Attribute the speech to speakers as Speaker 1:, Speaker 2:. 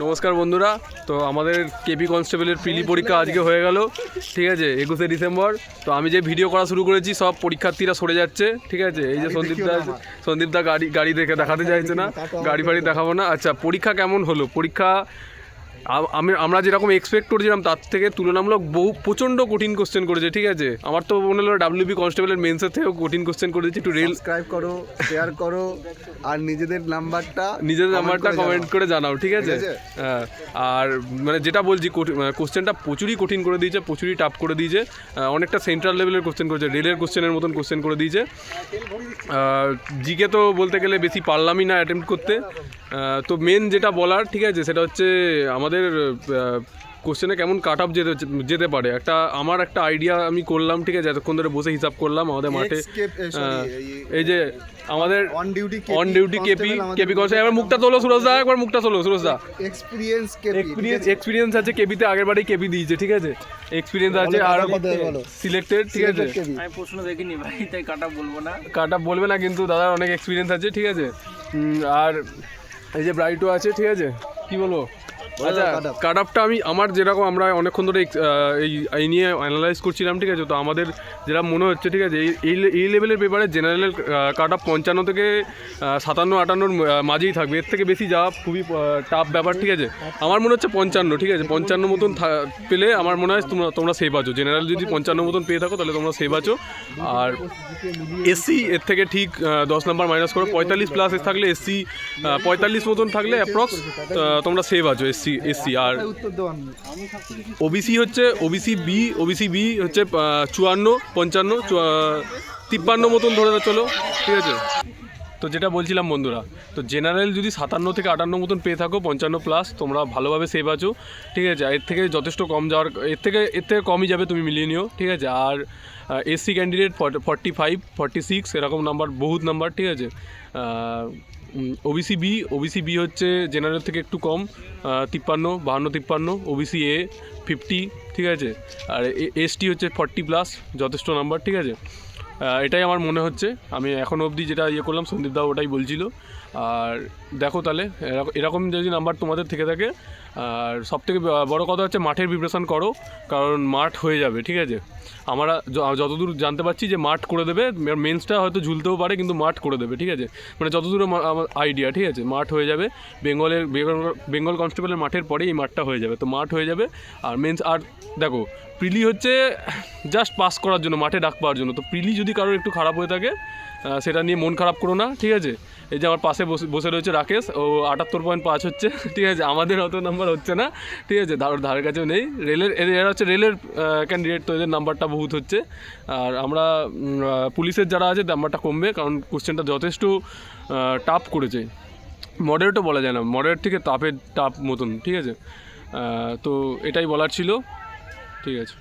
Speaker 1: নমস্কার বন্ধুরা। তো আমাদের কেপি কনস্টেবলের প্রিলি পরীক্ষা আজকে হয়ে গেল, ঠিক আছে, 21শে ডিসেম্বর। তো আমি যে ভিডিও করা শুরু করেছি সব পরীক্ষার্থীরা সরে যাচ্ছে, ঠিক আছে। এই যে সন্দীপদা গাড়ি দেখে দেখাতে চাইছে না, গাড়ি ফাড়ি দেখাবো না। আচ্ছা, পরীক্ষা কেমন হলো? পরীক্ষা আমরা যেরকম এক্সপেক্ট করেছিলাম তার থেকে তুলনামূলক প্রচণ্ড কঠিন কোশ্চেন করেছে, ঠিক আছে। আমার তো মনে হলো ডাব্লিউবি কনস্টেবলের মেন্সের থেকেও কঠিন কোশ্চেন করেছে। একটু
Speaker 2: সাবস্ক্রাইব করো, শেয়ার করো, আর নিজেদের নাম্বারটা
Speaker 1: কমেন্ট করে জানাও, ঠিক আছে। হ্যাঁ, আর মানে যেটা বলছি, কোশ্চেনটা প্রচুরই কঠিন করে দিয়েছে, প্রচুরই টাফ করে দিয়েছে। অনেকটা সেন্ট্রাল লেভেলের কোশ্চেন করেছে, রেলের কোশ্চেনের মতন কোশ্চেন করে দিয়েছে। জিকে তো বলতে গেলে বেশি পারলামই না অ্যাটেম্প্ট করতে। তো মেন যেটা বলার, ঠিক আছে, সেটা হচ্ছে আমাদের কোশ্চেনে কেমন কাট অফ যেতে পারে। আমার একটা আইডিয়া আমি করলাম, ঠিক আছে, এতক্ষণ ধরে বসে হিসাব করলাম আমাদের মাঠে। এই যে আমাদের অন ডিউটি কেপি কনস্টেবল। এবার মুখটা তোলো সুরজদা, একবার মুখটা তোলো সুরজদা। এক্সপিরিয়েন্স আছে কেপিতে, আগের বারেই কেপি দিয়েছে, ঠিক আছে, এক্সপিরিয়েন্স আছে। আর সিলেক্টেড, ঠিক আছে।
Speaker 3: আমি প্রশ্ন দেখিনি ভাই, তাই কাট অফ বলবো না।
Speaker 1: কাট অফ বলবে না, কিন্তু দাদার অনেক এক্সপিরিয়েন্স আছে, ঠিক আছে। আর এই যে ব্রাইটও আছে, ঠিক আছে। কি বলবো? আচ্ছা, কাট অফটা আমার যেরকম আমরা অনেকক্ষণ ধরে এই নিয়ে অ্যানালাইজ করছিলাম, ঠিক আছে। তো আমাদের যেটা মনে হচ্ছে, ঠিক আছে, এই লেভেলের পেপারে জেনারেলের কাট অফ 55 থেকে 57-58 মাঝেই থাকবে। এর থেকে বেশি যাওয়া খুবই টাফ ব্যাপার, ঠিক আছে। আমার মনে হচ্ছে 55, ঠিক আছে, 55 মতন পেলে আমার মনে হয় তোমরা সেভ আছো। জেনারেল যদি 55 মতন পেয়ে থাকো তাহলে তোমরা সেভ আছো। আর এসসি এর থেকে ঠিক 10 নাম্বার মাইনাস করো। 45+ থাকলে এসসি 45 মতন থাকলে অ্যাপ্রক্স তোমরা সেভ আছো এসসি। আর ওবিসি বি হচ্ছে 54, 55, 53 মতন ধরে চলো, ঠিক আছে। তো যেটা বলছিলাম বন্ধুরা, তো জেনারেল যদি 57 থেকে 58 মতন পেয়ে থাকো, 55+, তোমরা ভালোভাবে সেভ আছো, ঠিক আছে। এর থেকে যথেষ্ট কম যাওয়ার, এর থেকে কমই যাবে, তুমি মিলিয়ে নিও, ঠিক আছে। আর এসসি ক্যান্ডিডেট 45, 46 এরকম নাম্বার, বহুত নাম্বার, ঠিক আছে। ওবিসি বি হচ্ছে জেনারেল থেকে একটু কম, 53, ওবিসি এ 50, ঠিক আছে। আর এসটি হচ্ছে 40+, যথেষ্ট নাম্বার, ঠিক আছে। এটাই আমার মনে হচ্ছে। আমি এখনও অবধি যেটা করলাম, সন্দীপদা ওটাই বলছিল। আর দেখো তাহলে এরকম যদি নাম্বার তোমাদের থেকে থাকে। আর সবথেকে বড় কথা হচ্ছে মাঠের প্রিপারেশান করো, কারণ মাঠ হয়ে যাবে, ঠিক আছে। আমরা যতদূর জানতে পারছি যে মাঠ করে দেবে। মেন্সটা হয়তো ঝুলতেও পারে, কিন্তু মাঠ করে দেবে, ঠিক আছে। মানে যতদূর আমার আইডিয়া, ঠিক আছে, মাঠ হয়ে যাবে। বেঙ্গল কনস্টেবলের মাঠের পরেই এই মাঠটা হয়ে যাবে, তো মাঠ হয়ে যাবে। আর মেন্স, আর দেখো, প্রিলি হচ্ছে জাস্ট পাস করার জন্য, মাঠে ডাক পাওয়ার জন্য। তো প্রিলি যদি কারোর একটু খারাপ হয়ে থাকে, সেটা নিয়ে মন খারাপ করো না, ঠিক আছে। এই যে আমার পাশে বসে রয়েছে রাকেশ, ও 78.5 হচ্ছে, ঠিক আছে। আমাদের অত নাম্বার হচ্ছে না, ঠিক আছে, ধারের কাছেও নেই। এরা হচ্ছে রেলের ক্যান্ডিডেট, তো এদের নাম্বারটা বহুত হচ্ছে। আর আমরা পুলিশের যারা আছে নাম্বারটা কমবে, কারণ কোশ্চেনটা যথেষ্ট টাফ করেছে। মডারেটও বলা যায় না, মডারেট থেকে টাফ মতন, ঠিক আছে। তো এটাই বলার ছিল, ঠিক আছে।